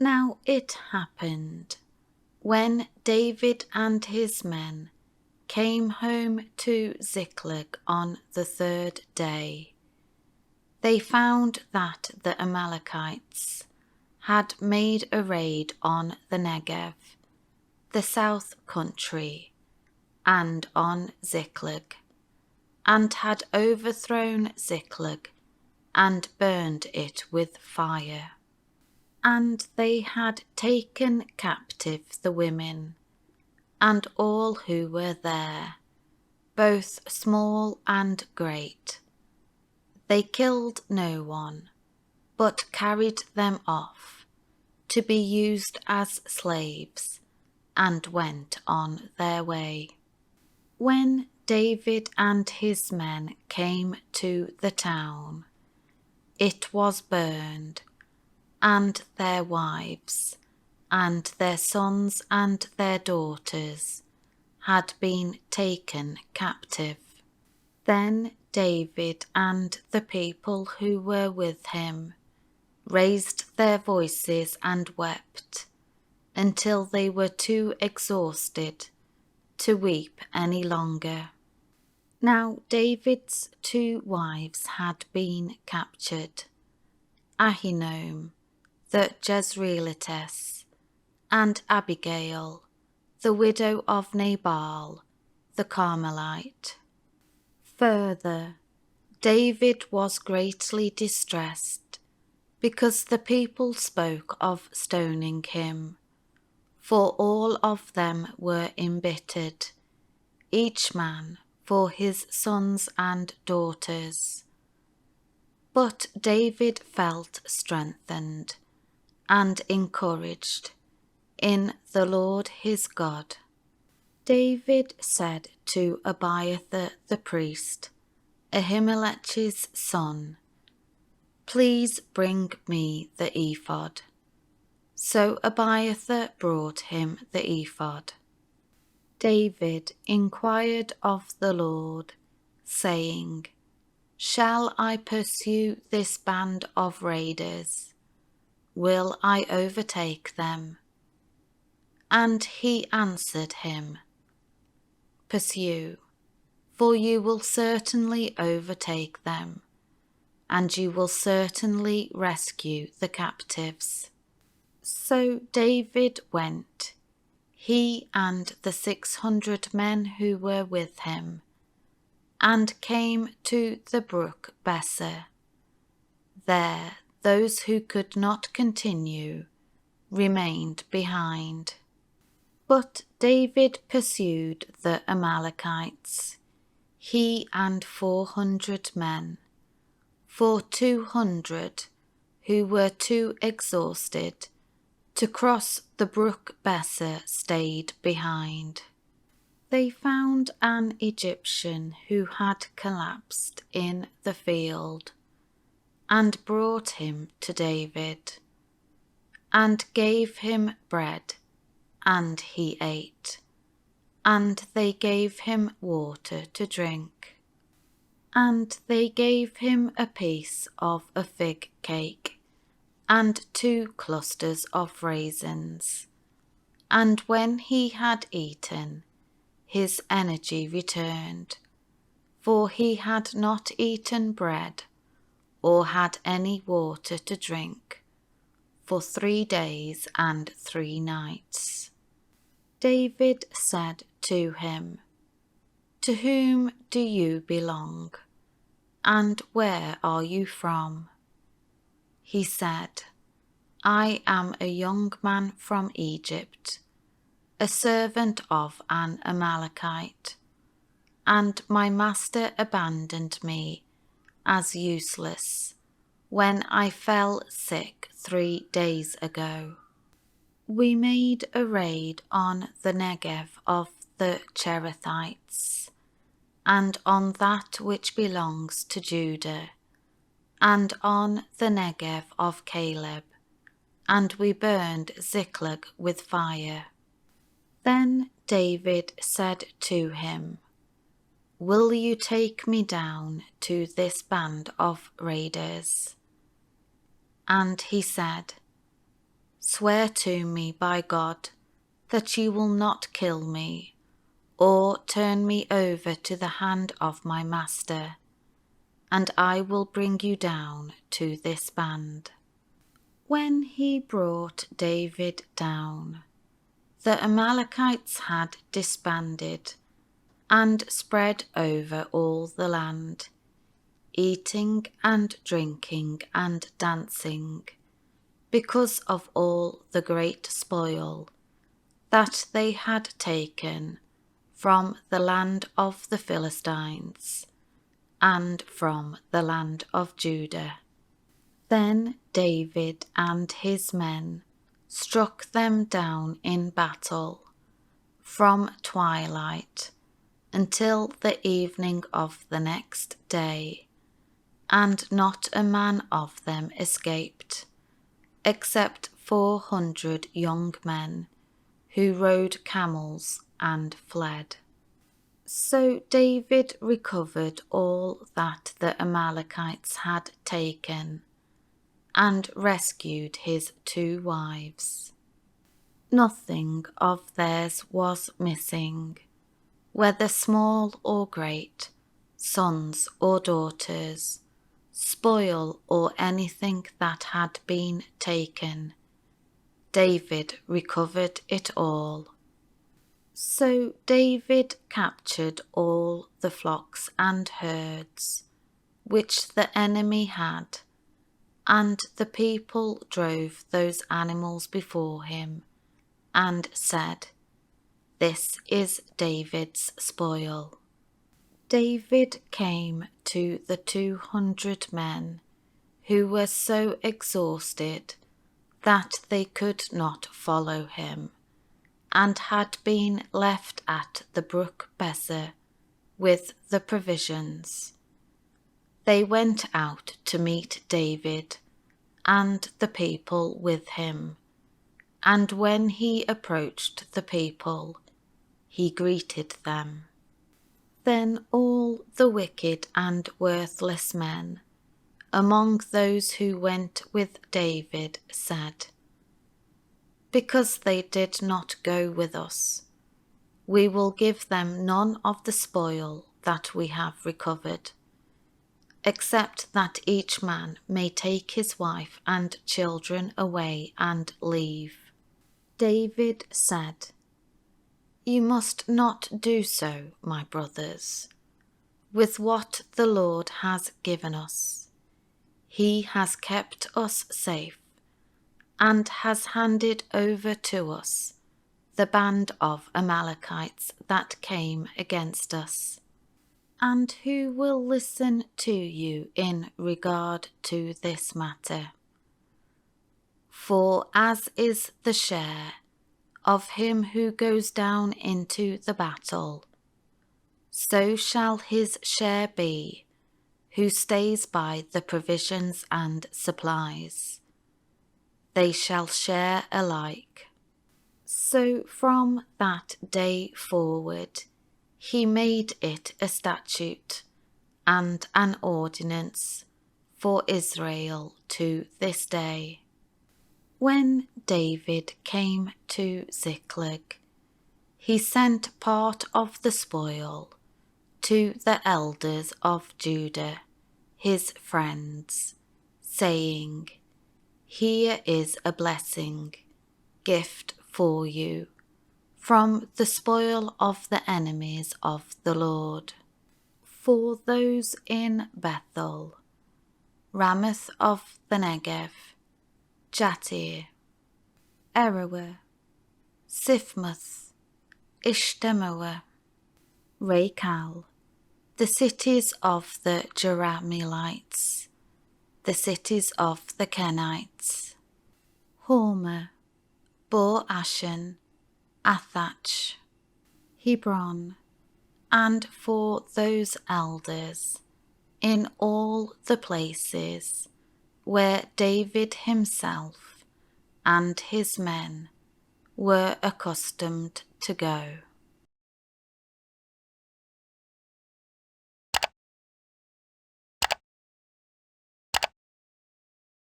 Now it happened, when David and his men came home to Ziklag on the third day, they found that the Amalekites had made a raid on the Negev, the south country, and on Ziklag, and had overthrown Ziklag and burned it with fire. And they had taken captive the women, and all who were there, both small and great. They killed no one, but carried them off, to be used as slaves, and went on their way. When David and his men came to the town, it was burned, and their wives, and their sons and their daughters had been taken captive. Then David and the people who were with him raised their voices and wept until they were too exhausted to weep any longer. Now David's 2 wives had been captured, Ahinoam the Jezreelitess, and Abigail, the widow of Nabal, the Carmelite. Further, David was greatly distressed, because the people spoke of stoning him, for all of them were embittered, each man for his sons and daughters. But David felt strengthened and encouraged in the Lord his God. David said to Abiathar the priest, Ahimelech's son, "Please bring me the ephod." So Abiathar brought him the ephod. David inquired of the Lord, saying, "Shall I pursue this band of raiders? Will I overtake them?" And he answered him, "Pursue, for you will certainly overtake them, and you will certainly rescue the captives." So David went, he and the 600 men who were with him, and came to the brook Besser. There those who could not continue remained behind. But David pursued the Amalekites, he and 400 men, for 200 who were too exhausted to cross the brook Besser stayed behind. They found an Egyptian who had collapsed in the field, and brought him to David, and gave him bread, and he ate, and they gave him water to drink. And they gave him a piece of a fig cake, and 2 clusters of raisins. And when he had eaten, his energy returned, for he had not eaten bread or had any water to drink for 3 days and 3 nights. David said to him, "To whom do you belong, and where are you from?" He said, "I am a young man from Egypt, a servant of an Amalekite, and my master abandoned me as useless when I fell sick 3 days ago. We made a raid on the Negev of the Cherethites, and on that which belongs to Judah, and on the Negev of Caleb, and we burned Ziklag with fire." Then David said to him, "Will you take me down to this band of raiders?" And he said, swear to me by God that you will not kill me or turn me over to the hand of my master, and I will bring you down to this band." When he brought David down, the Amalekites had disbanded and spread over all the land, eating and drinking and dancing, because of all the great spoil that they had taken from the land of the Philistines and from the land of Judah. Then David and his men struck them down in battle from twilight until the evening of the next day, and not a man of them escaped, except 400 young men who rode camels and fled. So David recovered all that the Amalekites had taken and rescued his 2 wives. Nothing of theirs was missing, whether small or great, sons or daughters, spoil or anything that had been taken. David recovered it all. So David captured all the flocks and herds which the enemy had, and the people drove those animals before him and said, "This is David's spoil." David came to the 200 men who were so exhausted that they could not follow him, and had been left at the brook Besser with the provisions. They went out to meet David and the people with him, and when he approached the people, he greeted them. Then all the wicked and worthless men among those who went with David said, "Because they did not go with us, we will give them none of the spoil that we have recovered, except that each man may take his wife and children away and leave." David said, "You must not do so, my brothers, with what the Lord has given us. He has kept us safe and has handed over to us the band of Amalekites that came against us. And who will listen to you in regard to this matter? For as is the share of him who goes down into the battle, so shall his share be who stays by the provisions and supplies. They shall share alike." So from that day forward he made it a statute and an ordinance for Israel to this day. When David came to Ziklag, he sent part of the spoil to the elders of Judah, his friends, saying, "Here is a blessing, gift for you, from the spoil of the enemies of the Lord. For those in Bethel, Ramoth of the Negev, Jatir, Aroer, Siphmoth, Ishtemoa, Rachal, the cities of the Jerahmeelites, the cities of the Kenites, Hormah, Bor-Ashan, Athach, Hebron, and for those elders in all the places where David himself and his men were accustomed to go.